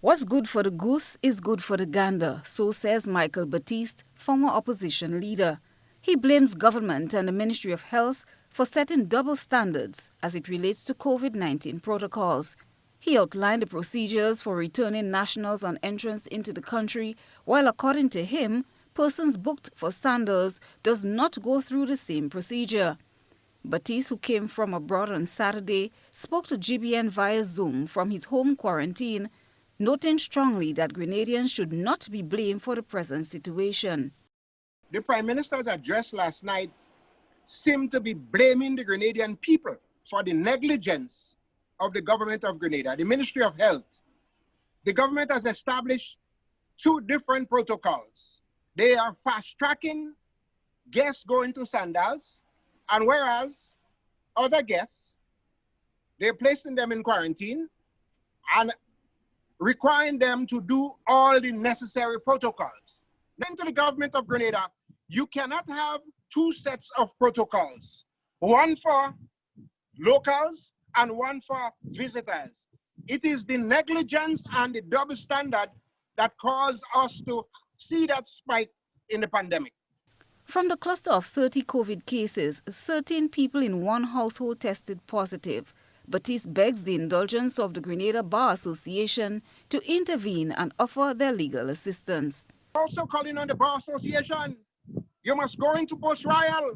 What's good for the goose is good for the gander, so says Michael Baptiste, former opposition leader. He blames government and the Ministry of Health for setting double standards as it relates to COVID-19 protocols. He outlined the procedures for returning nationals on entrance into the country, while according to him, persons booked for sandals does not go through the same procedure. Baptiste, who came from abroad on Saturday, spoke to GBN via Zoom from his home quarantine, noting strongly that Grenadians should not be blamed for the present situation. The Prime Minister's address last night seemed to be blaming the Grenadian people for the negligence of the government of Grenada, the Ministry of Health. The government has established two different protocols. They are fast-tracking guests going to sandals, and whereas other guests, they're placing them in quarantine and requiring them to do all the necessary protocols. Then to the government of Grenada, you cannot have two sets of protocols, one for locals and one for visitors. It is the negligence and the double standard that caused us to see that spike in the pandemic. From the cluster of 30 COVID cases, 13 people in one household tested positive. Baptiste begs the indulgence of the Grenada Bar Association to intervene and offer their legal assistance. Also calling on the Bar Association, you must go into Post Royal.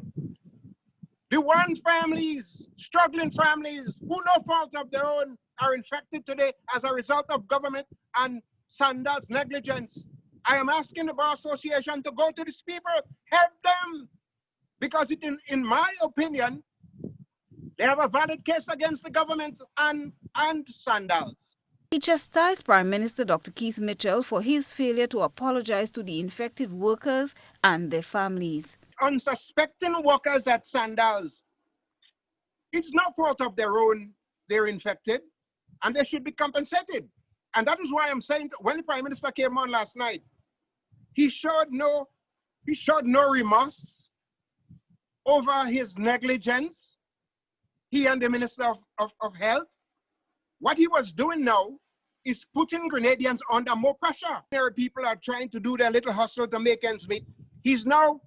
The one families, struggling families, who no fault of their own, are infected today as a result of government and sandals negligence. I am asking the Bar Association to go to these people, help them, because in my opinion, they have a valid case against the government and sandals. He chastised Prime Minister Dr. Keith Mitchell for his failure to apologize to the infected workers and their families. Unsuspecting workers at sandals, it's no fault of their own, they're infected, and they should be compensated. And that is why I'm saying when the Prime Minister came on last night, he showed no remorse over his negligence, he and the Minister of Health. What he was doing now is putting Grenadians under more pressure. There are people are trying to do their little hustle to make ends meet. He's now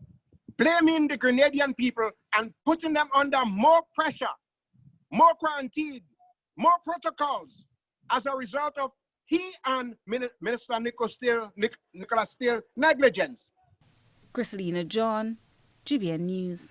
blaming the Grenadian people and putting them under more pressure, more quarantine, more protocols as a result of he and Minister Nicholas Steele negligence. Christelina John, GBN News.